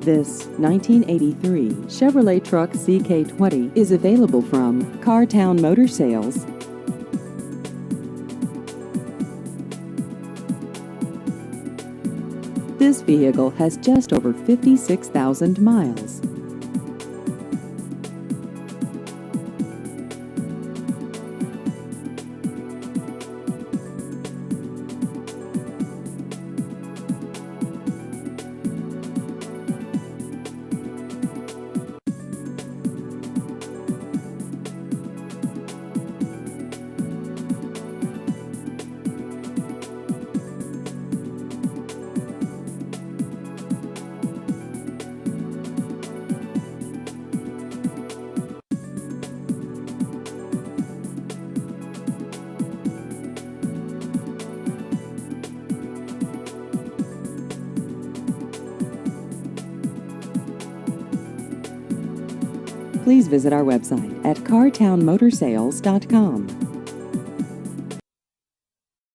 This 1983 Chevrolet Truck CK20 is available from Cartown Motor Sales. This vehicle has just over 56,000 miles. Please visit our website at cartownmotorsales.com.